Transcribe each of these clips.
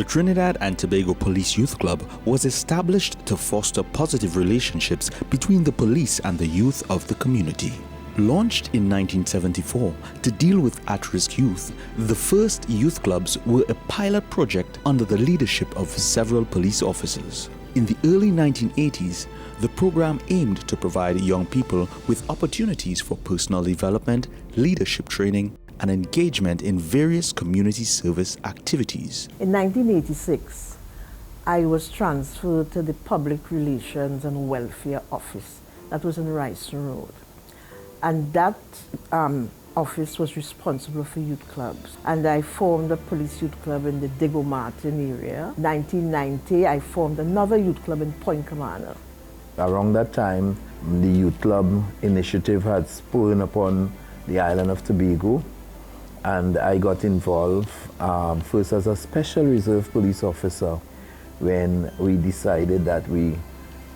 Trinidad and Tobago Police Youth Club was established to foster positive relationships between the police and the youth of the community. Launched in 1974 to deal with at-risk youth, the first youth clubs were a pilot project under the leadership of several police officers. In the early 1980s, the program aimed to provide young people with opportunities for personal development, leadership training, and engagement in various community service activities. In 1986, I was transferred to the Public Relations and Welfare Office that was in Ryston Road. And that office was responsible for youth clubs. And I formed a police youth club in the Diego Martin area. 1990, I formed another youth club in Point Commander. Around that time, the youth club initiative had sprung upon the island of Tobago, and I got involved first as a special reserve police officer when we decided that we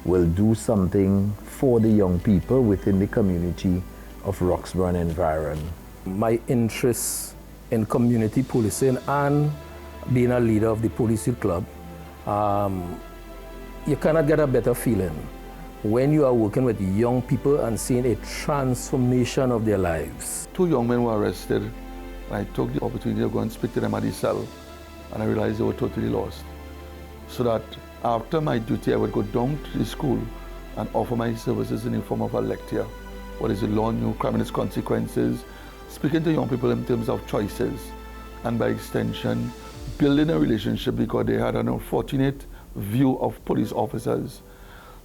will do something for the young people within the community of Roxborough and environ. My interest in community policing and being a leader of the police youth club, you cannot get a better feeling when you are working with young people and seeing a transformation of their lives. 2 young men were arrested. I took the opportunity to go and speak to them at the cell, and I realized they were totally lost. So that after my duty, I would go down to the school and offer my services in the form of a lecture. What is the law, new crime and its consequences, speaking to young people in terms of choices, and by extension, building a relationship because they had an unfortunate view of police officers.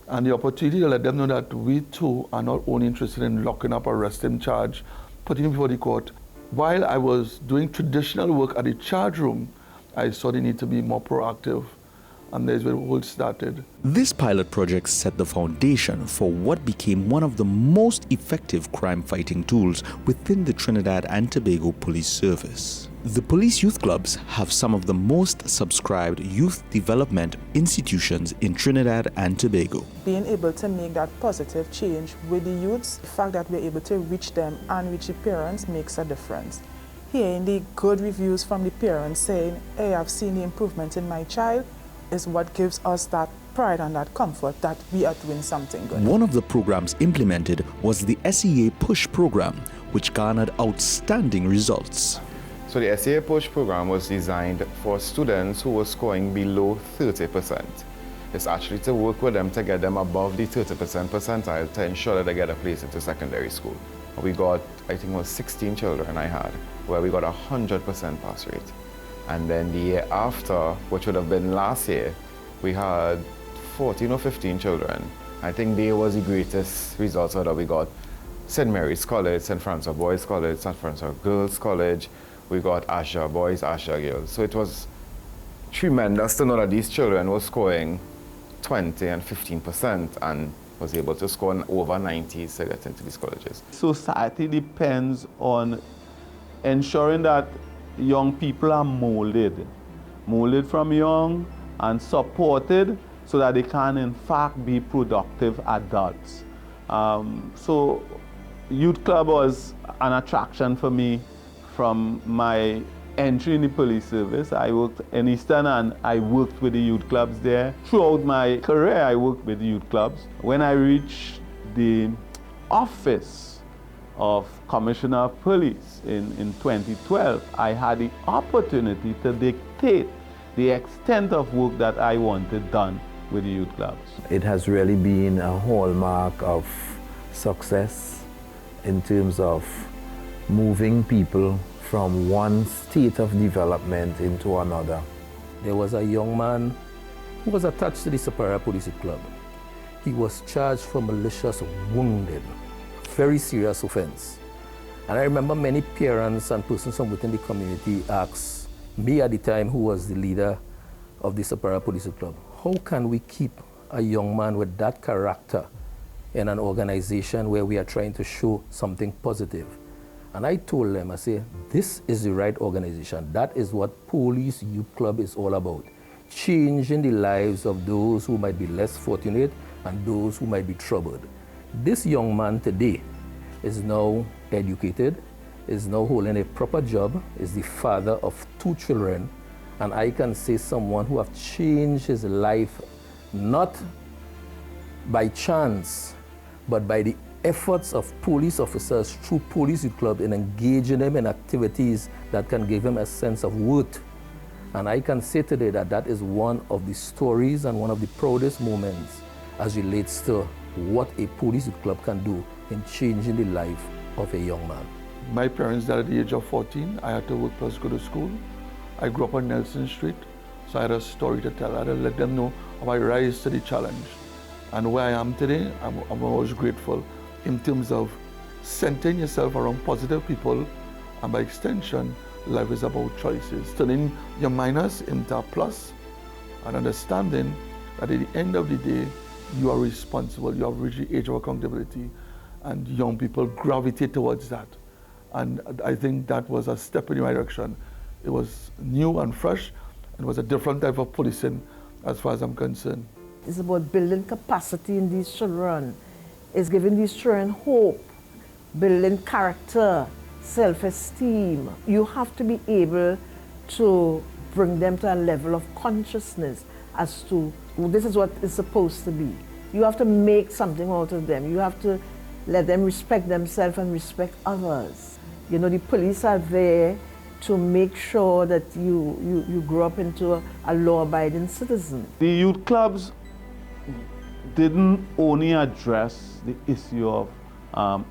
And the opportunity to let them know that we too are not only interested in locking up, arresting, charge, putting him before the court. While I was doing traditional work at the charge room, I saw the need to be more proactive, and there's where it all started. This pilot project set the foundation for what became one of the most effective crime-fighting tools within the Trinidad and Tobago Police Service. The police youth clubs have some of the most subscribed youth development institutions in Trinidad and Tobago. Being able to make that positive change with the youths, the fact that we're able to reach them and reach the parents makes a difference. Hearing the good reviews from the parents saying, hey, I've seen the improvement in my child, is what gives us that pride and that comfort that we are doing something good. One of the programs implemented was the SEA Push program, which garnered outstanding results. So the SEA Push program was designed for students who were scoring below 30%. It's actually to work with them to get them above the 30% percentile to ensure that they get a place into secondary school. We got, I think it was 16 children I had, where we got 100% pass rate. And then the year after, which would have been last year, we had 14 or 15 children. I think there was the greatest results that we got. St. Mary's College, St. Francis Boys College, St. Francis Girls College. We got Asher Boys, Asher Girls. So it was tremendous to know that these children were scoring 20 and 15% and was able to score over 90 to get into these colleges. Society depends on ensuring that young people are molded from young and supported so that they can in fact be productive adults. So youth club was an attraction for me from my entry in the police service. I worked in Eastern and I worked with the youth clubs there. Throughout my career, I worked with the youth clubs. When I reached the office of Commissioner of Police in 2012, I had the opportunity to dictate the extent of work that I wanted done with the youth clubs. It has really been a hallmark of success in terms of moving people from one state of development into another. There was a young man who was attached to the Superior Police Club. He was charged for malicious wounding, very serious offense. And I remember many parents and persons from within the community asked me at the time, who was the leader of the Superior Police Club, how can we keep a young man with that character in an organization where we are trying to show something positive? And I told them, I said, this is the right organization. That is what Police Youth Club is all about. Changing the lives of those who might be less fortunate and those who might be troubled. This young man today is now educated, is now holding a proper job, is the father of 2 children, And I can say someone who have changed his life not by chance, but by the efforts of police officers through Police Youth Club in engaging them in activities that can give them a sense of worth. And I can say today that that is one of the stories and one of the proudest moments as relates to what a Police Youth Club can do in changing the life of a young man. My parents died at the age of 14. I had to work plus go to school. I grew up on Nelson Street, so I had a story to tell. I had to let them know how I rise to the challenge. And where I am today, I'm always grateful in terms of centering yourself around positive people, and by extension, life is about choices. Turning your minus into a plus, and understanding that at the end of the day, you are responsible, you have reached the age of accountability, and young people gravitate towards that. And I think that was a step in the right direction. It was new and fresh, and it was a different type of policing as far as I'm concerned. It's about building capacity in these children. It's giving these children hope, building character, self-esteem. You have to be able to bring them to a level of consciousness as to this is what it's supposed to be. You have to make something out of them. You have to let them respect themselves and respect others. You know, the police are there to make sure that you grow up into a law-abiding citizen. The youth clubs didn't only address the issue of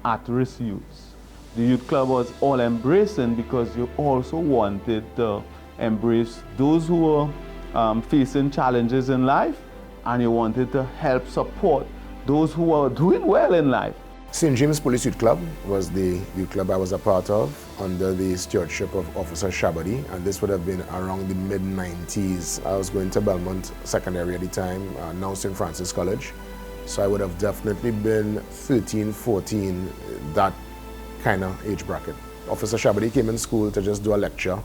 at-risk youths. The youth club was all-embracing because you also wanted to embrace those who were facing challenges in life, and you wanted to help support those who are doing well in life. St. James Police Youth Club was the youth club I was a part of under the stewardship of Officer Shabadi, and this would have been around the mid-90s. I was going to Belmont Secondary at the time, now St. Francis College. So I would have definitely been 13, 14, that kind of age bracket. Officer Shabadi came in school to just do a lecture.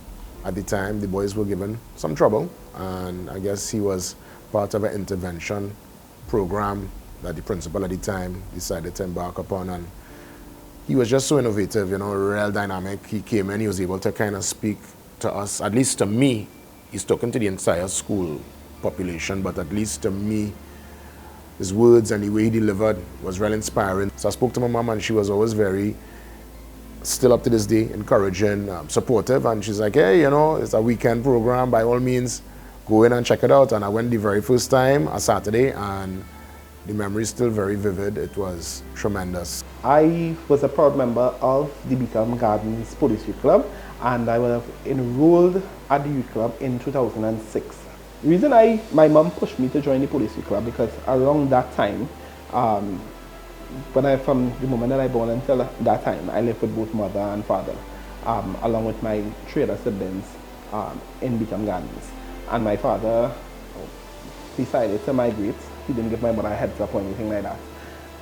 At the time, the boys were given some trouble, and I guess he was part of an intervention program that the principal at the time decided to embark upon, and he was just so innovative, you know, real dynamic. He came in, he was able to kind of speak to us, at least to me. He's talking to the entire school population, but at least to me, his words and the way he delivered was real inspiring. So I spoke to my mom, and she was always very, still up to this day, encouraging, supportive, and she's like, hey, you know, it's a weekend program, by all means, go in and check it out. And I went the very first time, a Saturday, and the memory is still very vivid. It was tremendous. I was a proud member of the Beacon Gardens Police Youth Club, and I was enrolled at the youth club in 2006. The reason my mom pushed me to join the Police Youth Club because around that time, from the moment that I born until that time, I lived with both mother and father, along with my three other siblings in Beacon Gardens. And my father decided to migrate. He didn't give my mother a heads up or anything like that,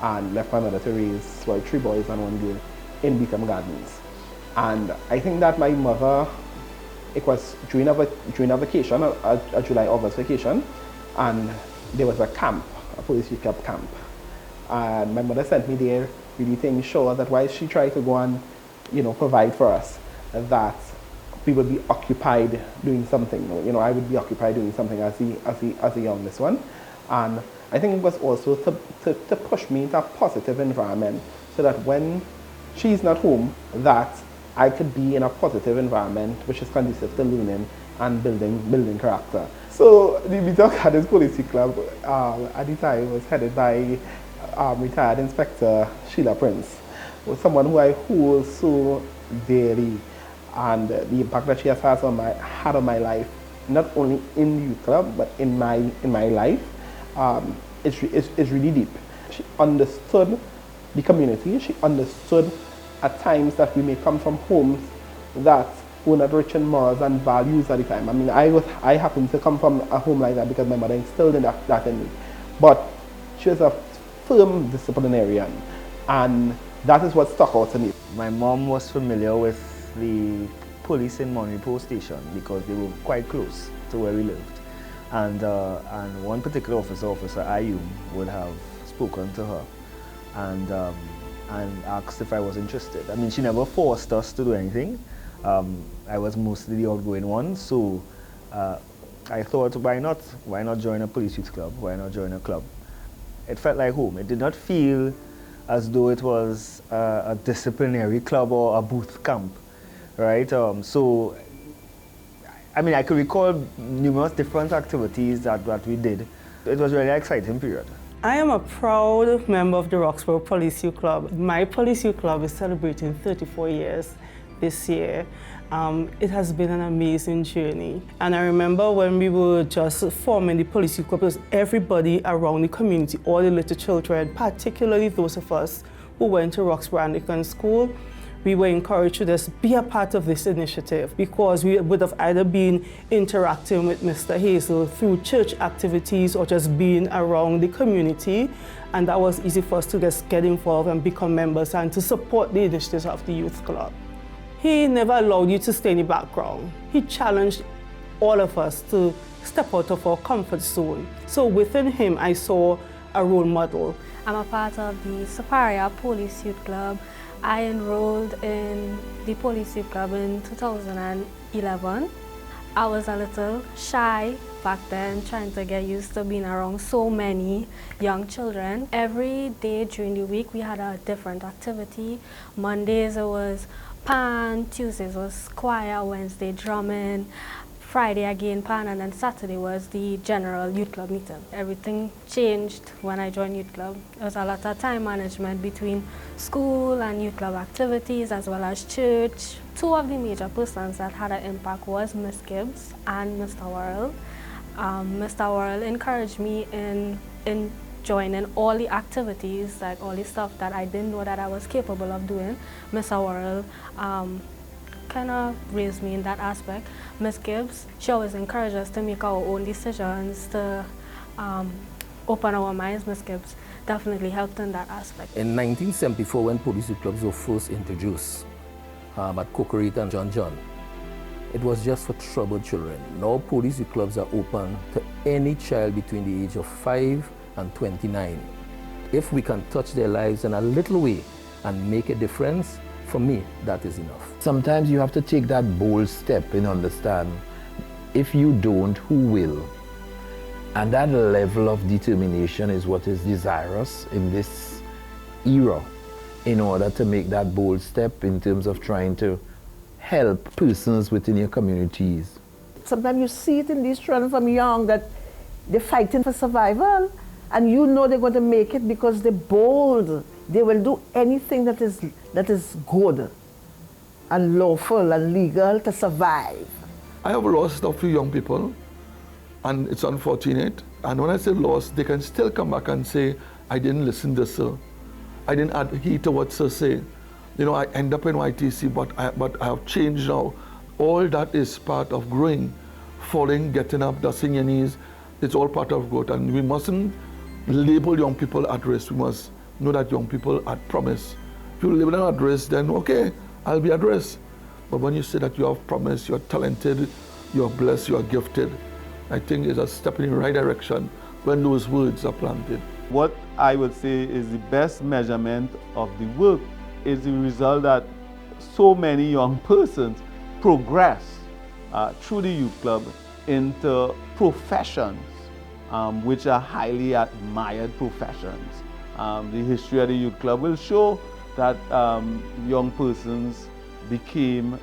and left my mother to raise three boys and one girl in Beacon Gardens. And I think that my mother, it was during a vacation, a July-August vacation, and there was a camp, a police youth club camp. And my mother sent me there, really making sure that while she tried to go and, you know, provide for us, that we would be occupied doing something. You know, I would be occupied doing something as the youngest one. And I think it was also to push me into a positive environment so that when she's not home, that I could be in a positive environment which is conducive to learning and building character. So the Beacon Gardens Police Youth Club at the time was headed by retired Inspector Sheila Prince, was someone who I hold so dearly, and the impact that she has had on my life, not only in the youth club but in my life, is really deep. She understood the community. She understood at times that we may come from homes that were not rich in morals and values at the time. I mean, I happen to come from a home like that because my mother instilled that in me. But she was a firm disciplinarian, and that is what stuck out to me. My mom was familiar with the police in Monrepo Station because they were quite close to where we lived. And one particular officer, Officer Ayum, would have spoken to her and asked if I was interested. I mean, she never forced us to do anything. I was mostly the outgoing one, so I thought, why not? Why not join a police youth club? Why not join a club? It felt like home. It did not feel as though it was a disciplinary club or a booth camp, right? So, I mean, I could recall numerous different activities that we did. It was a really exciting period. I am a proud member of the Roxborough Police Youth Club. My Police Youth Club is celebrating 34 years this year. It has been an amazing journey. And I remember when we were just forming the Police Youth Club, it was everybody around the community, all the little children, particularly those of us who went to Roxborough Anglican School. We were encouraged to just be a part of this initiative because we would have either been interacting with Mr. Hazel through church activities or just being around the community. And that was easy for us to just get involved and become members and to support the initiatives of the youth club. He never allowed you to stay in the background. He challenged all of us to step out of our comfort zone. So within him, I saw a role model. I'm a part of the Superior Police Youth Club. I enrolled in the Police Youth Club in 2011. I was a little shy back then, trying to get used to being around so many young children. Every day during the week, we had a different activity. Mondays, it was pan, Tuesdays was choir, Wednesday drumming, Friday again pan, and then Saturday was the general youth club meeting. Everything changed when I joined youth club. There was a lot of time management between school and youth club activities as well as church. Two of the major persons that had an impact was Miss Gibbs and Mr. Worrell. Mr. Worrell encouraged me in joining all the activities, like all the stuff that I didn't know that I was capable of doing. Mr. Worrell kind of raised me in that aspect. Miss Gibbs, she always encouraged us to make our own decisions, to open our minds. Miss Gibbs definitely helped in that aspect. In 1974, when police youth clubs were first introduced at Cocorita and John John, it was just for troubled children. Now police youth clubs are open to any child between the age of 5 and 29. If we can touch their lives in a little way and make a difference, for me, that is enough. Sometimes you have to take that bold step and understand, if you don't, who will? And that level of determination is what is desirous in this era in order to make that bold step in terms of trying to help persons within your communities. Sometimes you see it in these children from young that they're fighting for survival, and you know they're going to make it because they're bold. They will do anything that is good and lawful and legal to survive. I have lost a few young people, and it's unfortunate. And when I say lost, they can still come back and say, I didn't listen to sir. I didn't adhere to what sir said. You know, I end up in YTC, but I have changed now. All that is part of growing, falling, getting up, dusting your knees. It's all part of growth, and we mustn't label young people at risk. We must know that young people are promise. If you label them at risk, then okay, I'll be at risk. But when you say that you have promise, you're talented, you're blessed, you're gifted, I think it's a step in the right direction when those words are planted. What I would say is the best measurement of the work is the result that so many young persons progress through the youth club into professions which are highly admired professions. The history of the youth club will show that young persons became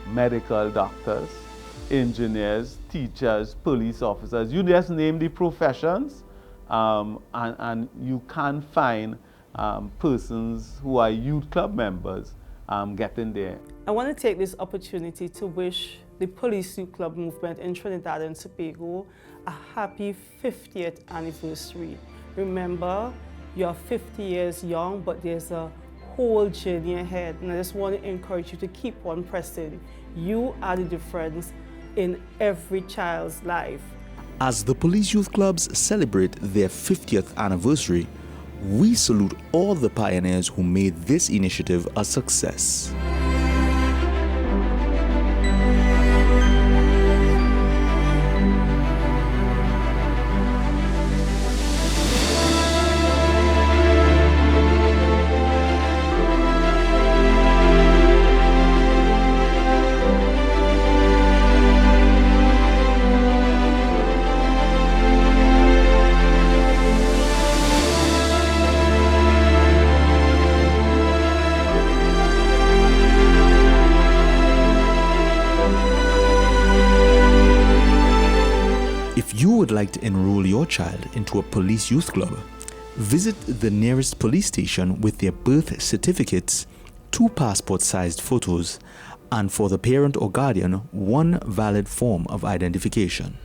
medical doctors, engineers, teachers, police officers. You just name the professions, and you can find persons who are youth club members getting there. I want to take this opportunity to wish the Police Youth Club movement in Trinidad and Tobago a happy 50th anniversary. Remember, you're 50 years young, but there's a whole journey ahead, and I just want to encourage you to keep on pressing. You are the difference in every child's life. As the Police Youth Clubs celebrate their 50th anniversary, we salute all the pioneers who made this initiative a success. If you would like to enroll your child into a police youth club, visit the nearest police station with their birth certificates, 2 passport-sized photos, and for the parent or guardian, 1 valid form of identification.